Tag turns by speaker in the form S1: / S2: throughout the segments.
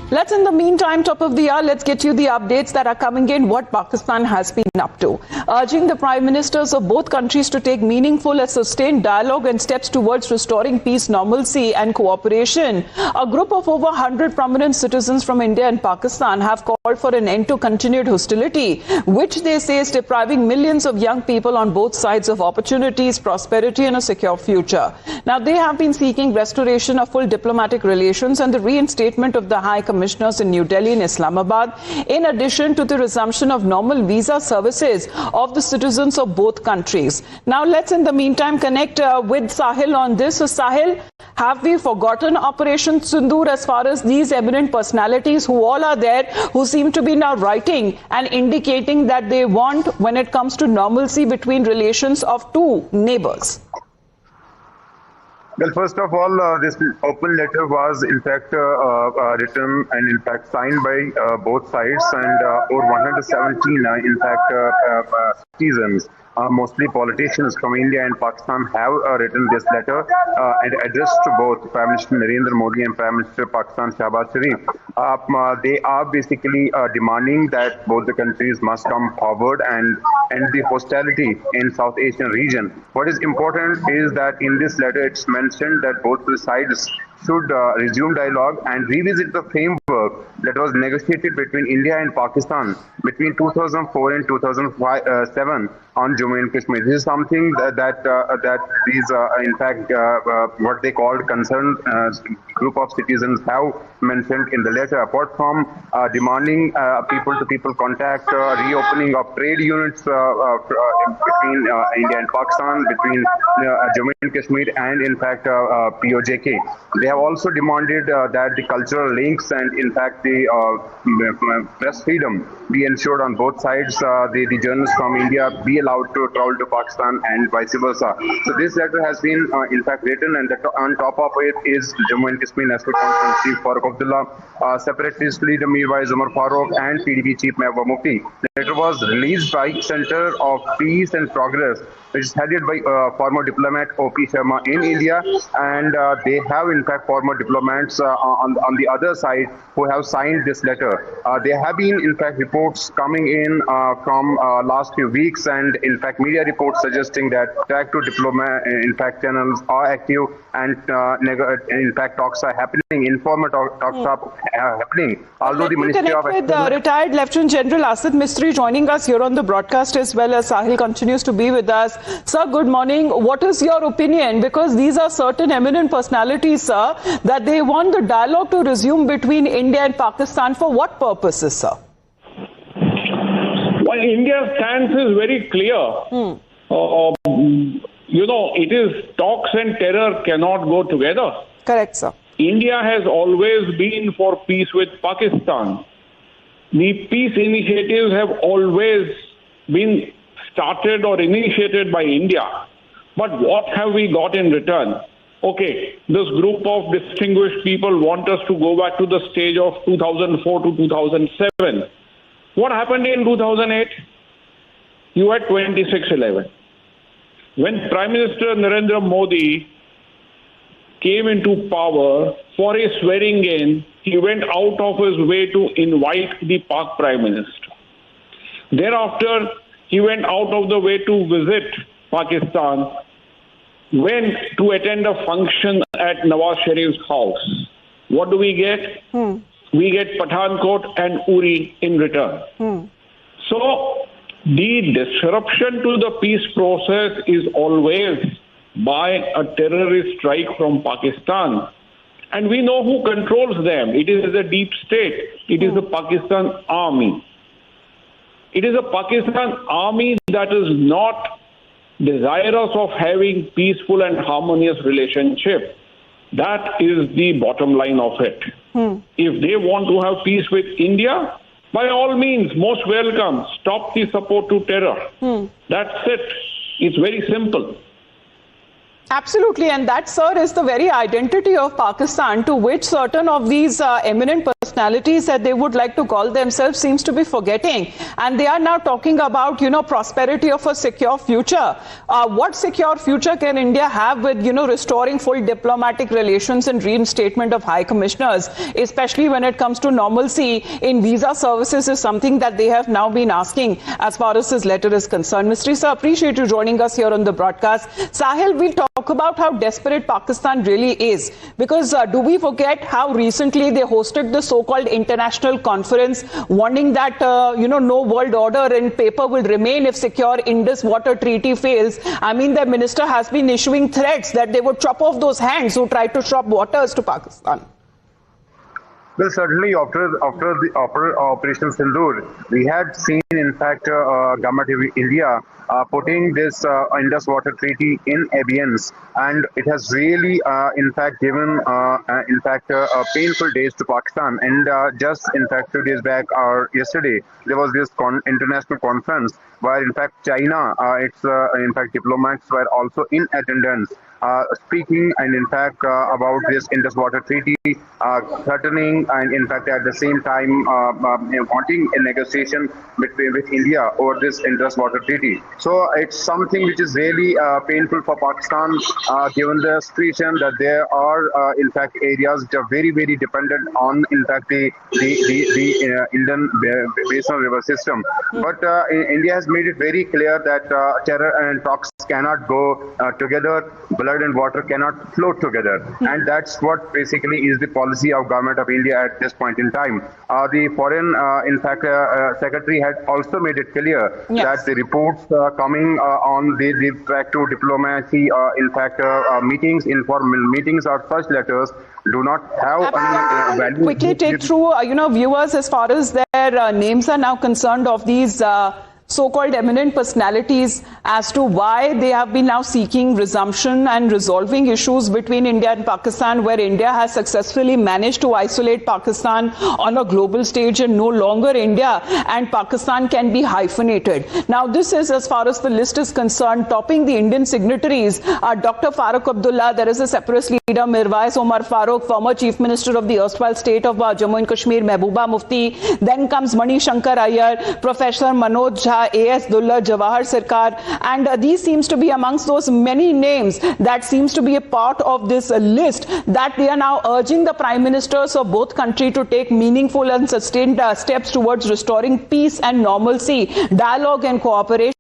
S1: Let's, in the meantime, top of the hour, let's get you the updates that are coming in, what Pakistan has been up to. Urging the Prime Ministers of both countries to take meaningful and sustained dialogue and steps towards restoring peace, normalcy and cooperation. A group of over 100 prominent citizens from India and Pakistan have called for an end to continued hostility, which they say is depriving millions of young people on both sides of opportunities, prosperity and a secure future. Now, they have been seeking restoration of full diplomatic relations and the reinstatement of the High Commissioners in New Delhi and Islamabad, in addition to the resumption of normal visa services of the citizens of both countries. Now, let's in the meantime connect with Sahil on this. So, Sahil, have we forgotten Operation Sindoor as far as these eminent personalities who all are there, who seem to be now writing and indicating that they want, when it comes to normalcy between relations of two neighbors?
S2: Well, first of all, this open letter was in fact written and in fact signed by both sides, and over 117 in fact citizens, mostly politicians from India and Pakistan, have written this letter and addressed to both Prime Minister Narendra Modi and Prime Minister Pakistan Shahbaz Sharif. They are basically demanding that both the countries must come forward and end the hostility in South Asian region. What is important is that in this letter it's mentioned that both the sides should resume dialogue and revisit the framework that was negotiated between India and Pakistan between 2004 and 2007 on Jammu and Kashmir. This is something that these, in fact, what they called concerned group of citizens have mentioned in the letter. Apart from demanding people-to-people contact, reopening of trade units between India and Pakistan, between Jammu and Kashmir, and in fact POJK. They have also demanded that the cultural links and in fact the press freedom be ensured on both sides. The journalists from India be allowed to travel to Pakistan and vice versa. So this letter has been in fact written, and on top of it is Jammu and Kashmir National Conference Chief Farooq Abdullah, Separatist leader Mirwais Umar Farooq, and PDP Chief Mehbooba Mufti. The letter was released by Center of Peace and Progress, which is headed by former diplomat O.P. Sharma in India, and they have in fact former diplomats on the other side who have signed this letter. There have been in fact reports coming in from last few weeks, and in fact media reports suggesting that track to diplomat in fact channels are active, and in fact talks are happening, informal talks are happening. Although the Ministry of
S1: with retired Lieutenant General Asad Mistry joining us here on the broadcast, as well as Sahil continues to be with us. Sir, good morning. What is your opinion? Because these are certain eminent personalities, sir, that they want the dialogue to resume between India and Pakistan. For what purposes, sir?
S3: Well, India's stance is very clear. You know, it is talks and terror cannot go together.
S1: Correct, sir.
S3: India has always been for peace with Pakistan. The peace initiatives have always been started or initiated by India. But what have we got in return? Okay, this group of distinguished people want us to go back to the stage of 2004 to 2007. What happened in 2008? You had 26/11. When Prime Minister Narendra Modi came into power, for his swearing in, he went out of his way to invite the Pak Prime Minister. Thereafter, he went out of the way to visit Pakistan, went to attend a function at Nawaz Sharif's house. What do we get? We get Pathankot and Uri in return. So, the disruption to the peace process is always by a terrorist strike from Pakistan. And we know who controls them. It is the deep state. It is the Pakistan army. It is a Pakistan army that is not desirous of having peaceful and harmonious relationship. That is the bottom line of it. If they want to have peace with India, by all means, most welcome. Stop the support to terror. That's it. It's very simple.
S1: Absolutely, and that, sir, is the very identity of Pakistan, to which certain of these eminent personalities that they would like to call themselves seems to be forgetting. And they are now talking about, prosperity of a secure future. What secure future can India have with, restoring full diplomatic relations and reinstatement of high commissioners, especially when it comes to normalcy in visa services, is something that they have now been asking as far as this letter is concerned. Mr. Sir, appreciate you joining us here on the broadcast. Sahil, we'll talk about how desperate Pakistan really is, because do we forget how recently they hosted the so-called international conference warning that, no world order in paper will remain if secure Indus Water Treaty fails. I mean, the minister has been issuing threats that they would chop off those hands who tried to shop waters to Pakistan.
S2: Well, certainly after the Operation Sindoor, we had seen, in fact, Government of India putting this Indus Water Treaty in abeyance, and it has really, in fact, given, painful days to Pakistan. And just, in fact, 2 days back or yesterday, there was this international conference where, in fact, China, diplomats were also in attendance, speaking and, in fact, about this Indus Water Treaty, threatening and, in fact, at the same time, wanting a negotiation with India over this Indus Water Treaty. So it's something which is really painful for Pakistan, given the situation that there are, in fact, areas which are very, very dependent on, in fact, the Indian basin river system. But India has made it very clear that terror and talks cannot go together. Blood and water cannot flow together. And that's what basically is the policy of Government of India at this point in time. The foreign, secretary had also made it clear that the reports coming on the track to diplomacy, meetings, informal meetings or such letters do not have any value.
S1: Quickly take through, viewers as far as their names are now concerned of these so-called eminent personalities as to why they have been now seeking resumption and resolving issues between India and Pakistan, where India has successfully managed to isolate Pakistan on a global stage, and no longer India and Pakistan can be hyphenated. Now, this is, as far as the list is concerned, topping the Indian signatories are Dr. Farooq Abdullah, there is a separatist leader, Mirwais Omar Farooq, former Chief Minister of the erstwhile state of Jammu and Kashmir, Mehbooba Mufti. Then comes Mani Shankar Iyer, Professor Manoj Jha, A.S. Dullah, Jawahar Sircar, and these seems to be amongst those many names that seems to be a part of this list that they are now urging the prime ministers of both countries to take meaningful and sustained steps towards restoring peace and normalcy, dialogue and cooperation.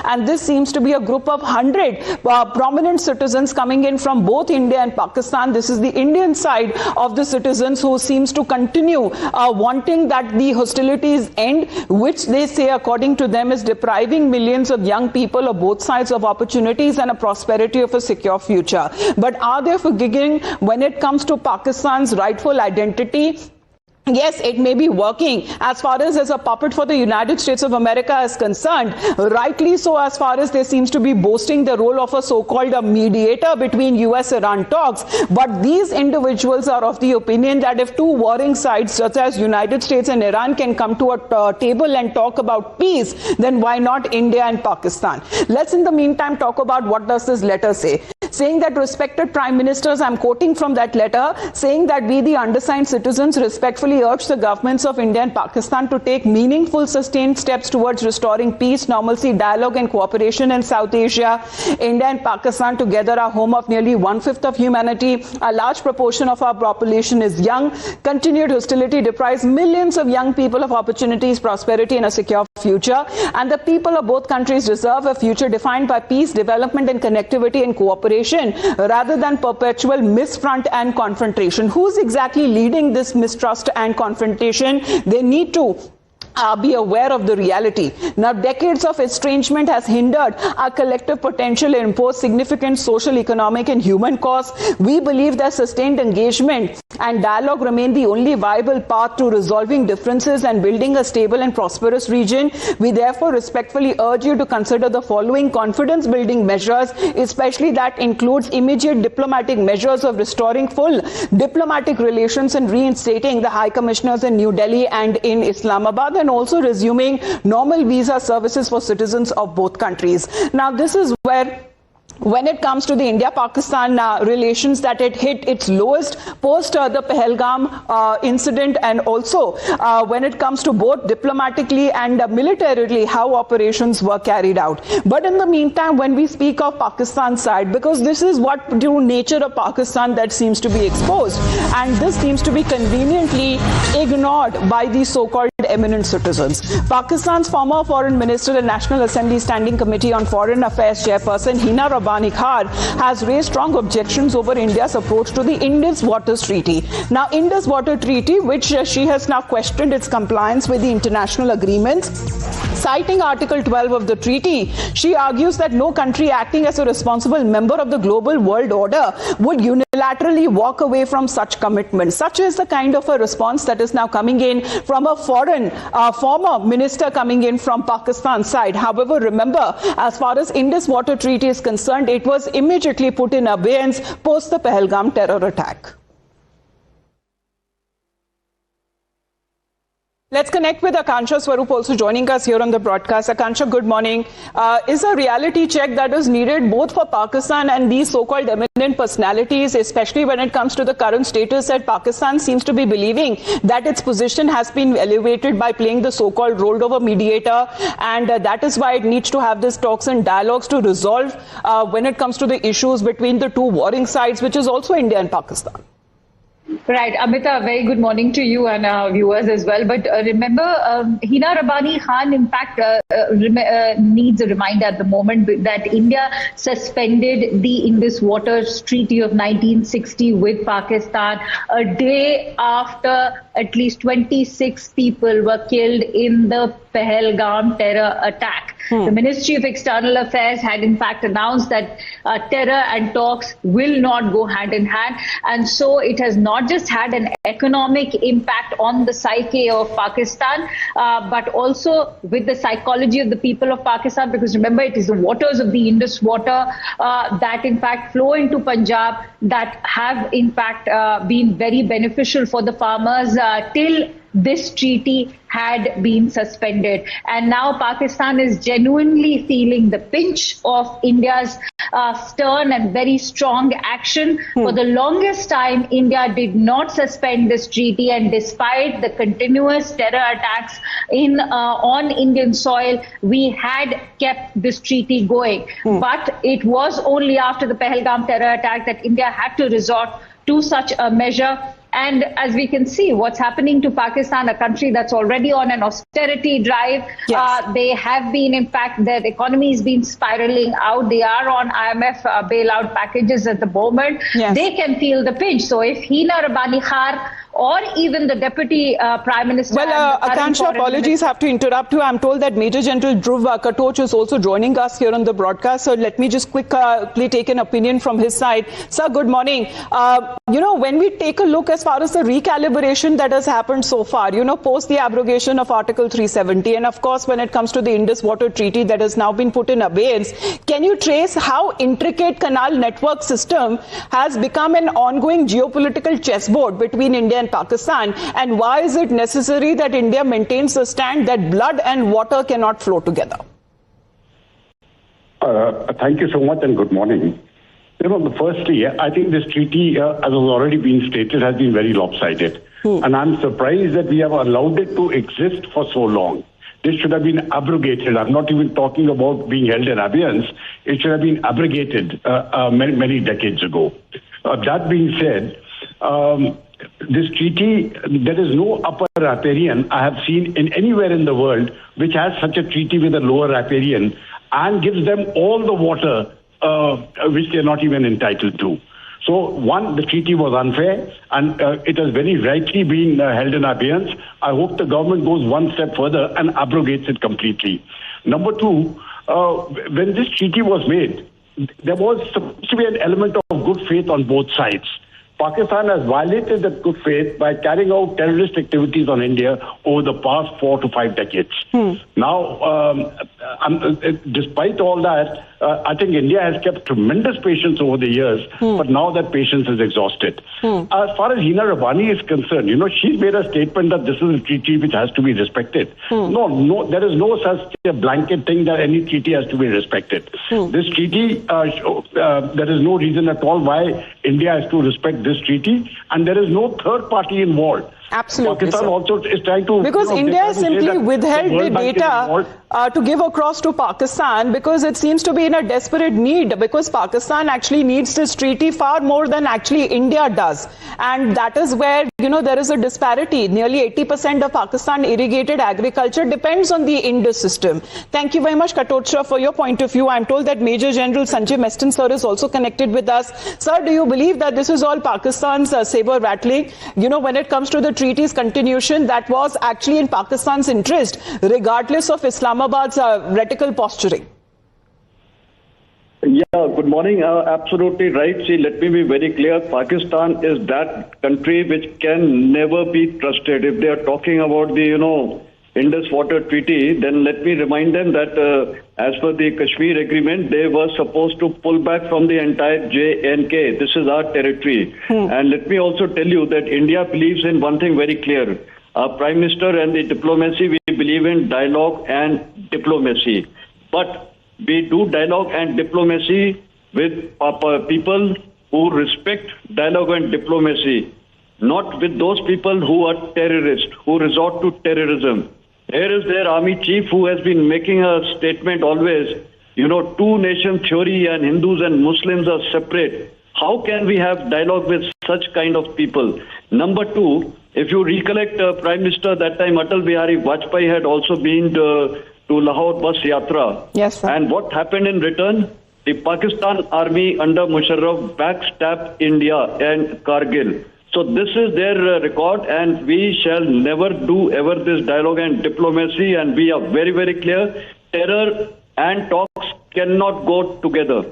S1: And this seems to be a group of 100 prominent citizens coming in from both India and Pakistan. This is the Indian side of the citizens who seems to continue wanting that the hostilities end, which they say, according to them, is depriving millions of young people of both sides of opportunities and a prosperity of a secure future. But are they forgetting when it comes to Pakistan's rightful identity? Yes, it may be working as far as a puppet for the United States of America is concerned, rightly so, as far as there seems to be boasting the role of a so-called mediator between US-Iran talks. But these individuals are of the opinion that if two warring sides such as United States and Iran can come to a table and talk about peace, then why not India and Pakistan? Let's in the meantime talk about what does this letter say. Saying that respected prime ministers, I'm quoting from that letter, saying that we, the undersigned citizens, respectfully urge the governments of India and Pakistan to take meaningful, sustained steps towards restoring peace, normalcy, dialogue and cooperation in South Asia. India and Pakistan together are home of nearly 1/5 of humanity. A large proportion of our population is young. Continued hostility deprives millions of young people of opportunities, prosperity and a secure future. And the people of both countries deserve a future defined by peace, development and connectivity and cooperation, rather than perpetual misfront and confrontation. Who's exactly leading this mistrust and confrontation? They need to be aware of the reality. Now, decades of estrangement has hindered our collective potential and imposed significant social, economic and human costs. We believe that sustained engagement and dialogue remain the only viable path to resolving differences and building a stable and prosperous region. We therefore respectfully urge you to consider the following confidence-building measures, especially that includes immediate diplomatic measures of restoring full diplomatic relations and reinstating the High Commissioners in New Delhi and in Islamabad, and also resuming normal visa services for citizens of both countries. Now, this is where when it comes to the India-Pakistan relations, that it hit its lowest post the Pahalgam incident, and also when it comes to both diplomatically and militarily how operations were carried out. But in the meantime, when we speak of Pakistan's side, because this is what true nature of Pakistan that seems to be exposed, and this seems to be conveniently ignored by the so-called eminent citizens. Pakistan's former Foreign Minister and National Assembly Standing Committee on Foreign Affairs chairperson Hina Rabbani Khar has raised strong objections over India's approach to the Indus Waters Treaty. Now, Indus Waters Treaty, which she has now questioned its compliance with the international agreements. Citing Article 12 of the treaty, she argues that no country acting as a responsible member of the global world order would unilaterally walk away from such commitments. Such is the kind of a response that is now coming in from a former minister coming in from Pakistan's side. However, remember, as far as Indus Water Treaty is concerned, it was immediately put in abeyance post the Pahalgam terror attack. Let's connect with Akansha Swarup, also joining us here on the broadcast. Akansha, good morning. Is a reality check that is needed both for Pakistan and these so-called eminent personalities, especially when it comes to the current status that Pakistan seems to be believing that its position has been elevated by playing the so-called rolled over mediator, and that is why it needs to have these talks and dialogues to resolve when it comes to the issues between the two warring sides, which is also India and Pakistan.
S4: Right, Amita, very good morning to you and our viewers as well. But remember, Hina Rabbani Khan, in fact, needs a reminder at the moment that India suspended the Indus Waters Treaty of 1960 with Pakistan a day after at least 26 people were killed in the Pahalgam terror attack. The Ministry of External Affairs had in fact announced that terror and talks will not go hand in hand. And so it has not just had an economic impact on the psyche of Pakistan, but also with the psychology of the people of Pakistan, because remember, it is the waters of the Indus water that in fact flow into Punjab that have in fact been very beneficial for the farmers till this treaty had been suspended. And now Pakistan is genuinely feeling the pinch of India's stern and very strong action. For the longest time, India did not suspend this treaty, and despite the continuous terror attacks on Indian soil, we had kept this treaty going. But it was only after the Pahalgam terror attack that India had to resort to such a measure. And as we can see, what's happening to Pakistan, a country that's already on an austerity drive, they have been, in fact, their economy has been spiraling out. They are on IMF bailout packages at the moment. They can feel the pinch. So if Hina Rabbani Khar or even the Deputy Prime Minister...
S1: Well, Akansha, apologies, have to interrupt you. I'm told that Major General Dhruv Katoch is also joining us here on the broadcast. So let me just quickly take an opinion from his side. Sir, good morning. You know, when we take a look as far as the recalibration that has happened so far, you know, post the abrogation of Article 370, and of course, when it comes to the Indus Water Treaty that has now been put in abeyance, can you trace how intricate canal network system has become an ongoing geopolitical chessboard between India and Pakistan, and why is it necessary that India maintains the stand that blood and water cannot flow together?
S5: Thank you so much and good morning. You know, firstly, I think this treaty, as has already been stated, has been very lopsided. And I'm surprised that we have allowed it to exist for so long. This should have been abrogated. I'm not even talking about being held in abeyance. It should have been abrogated many decades ago. That being said, this treaty, there is no upper riparian I have seen in anywhere in the world which has such a treaty with a lower riparian and gives them all the water which they are not even entitled to. So, one, the treaty was unfair, and it has very rightly been held in abeyance. I hope the government goes one step further and abrogates it completely. Number two, when this treaty was made, there was supposed to be an element of good faith on both sides. Pakistan has violated that good faith by carrying out terrorist activities on India over the past 4 to 5 decades. Now, despite all that, I think India has kept tremendous patience over the years, but now that patience is exhausted. As far as Hina Rabbani is concerned, she's made a statement that this is a treaty which has to be respected. No, there is no such a blanket thing that any treaty has to be respected. This treaty, there is no reason at all why India has to respect this treaty, and there is no third party involved.
S1: Absolutely,
S5: Pakistan
S1: sir.
S5: also is trying to...
S1: Because India simply withheld the data to give across to Pakistan because it seems to be in a desperate need, because Pakistan actually needs this treaty far more than actually India does. And that is where, there is a disparity. Nearly 80% of Pakistan irrigated agriculture depends on the Indus system. Thank you very much, Katochra, for your point of view. I'm told that Major General Sanjay Meston, sir, is also connected with us. Sir, do you believe that this is all Pakistan's saber rattling? When it comes to the treaty's continuation, that was actually in Pakistan's interest, regardless of Islamabad's radical posturing.
S6: Yeah, good morning. Absolutely right. See, let me be very clear. Pakistan is that country which can never be trusted. If they are talking about the, Indus Waters Treaty, then let me remind them that as per the Kashmir agreement, they were supposed to pull back from the entire J&K. This is our territory. And let me also tell you that India believes in one thing very clear. Our Prime Minister and the diplomacy, we believe in dialogue and diplomacy. But we do dialogue and diplomacy with people who respect dialogue and diplomacy, not with those people who are terrorists, who resort to terrorism. Here is their army chief who has been making a statement always, two-nation theory and Hindus and Muslims are separate. How can we have dialogue with such kind of people? Number two, if you recollect, Prime Minister, that time Atal Bihari Vajpayee had also been to Lahore Bus Yatra.
S1: Yes, sir.
S6: And what happened in return? The Pakistan army under Musharraf backstabbed India and Kargil. So this is their record, and we shall never do ever this dialogue and diplomacy, and we are very, very clear. Terror and talks cannot go together.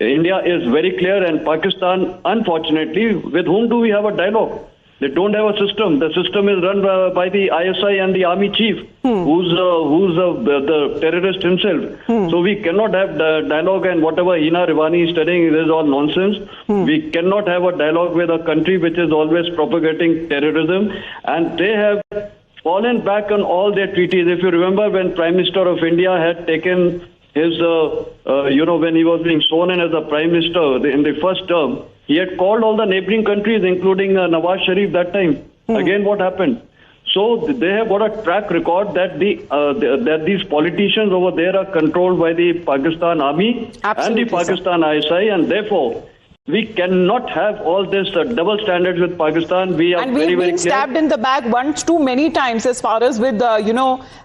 S6: India is very clear, and Pakistan, unfortunately, with whom do we have a dialogue? They don't have a system. The system is run by the ISI and the army chief, who's the terrorist himself. So we cannot have dialogue, and whatever Hina Rabbani is telling is all nonsense. We cannot have a dialogue with a country which is always propagating terrorism, and they have fallen back on all their treaties. If you remember, when Prime Minister of India had taken his, when he was being sworn in as a Prime Minister in the first term, he had called all the neighboring countries, including Nawaz Sharif that time. Again, what happened? So they have got a track record that that these politicians over there are controlled by the Pakistan army and the Pakistan ISI, and therefore we cannot have all this double standards with Pakistan. We are
S1: and we've been stabbed in the back once too many times as far as with,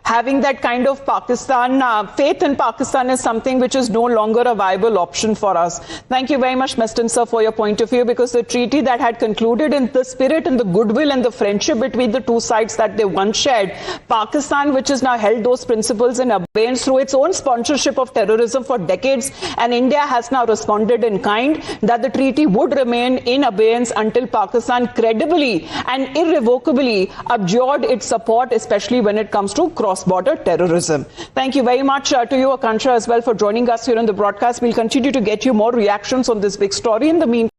S1: having that kind of Pakistan, faith in Pakistan is something which is no longer a viable option for us. Thank you very much, Meston, sir, for your point of view, because the treaty that had concluded in the spirit and the goodwill and the friendship between the two sides that they once shared, Pakistan, which has now held those principles in abeyance through its own sponsorship of terrorism for decades, and India has now responded in kind that the treaty would remain in abeyance until Pakistan credibly and irrevocably abjured its support, especially when it comes to cross-border terrorism. Thank you very much to you, Akansha, as well, for joining us here on the broadcast. We'll continue to get you more reactions on this big story. In the meantime,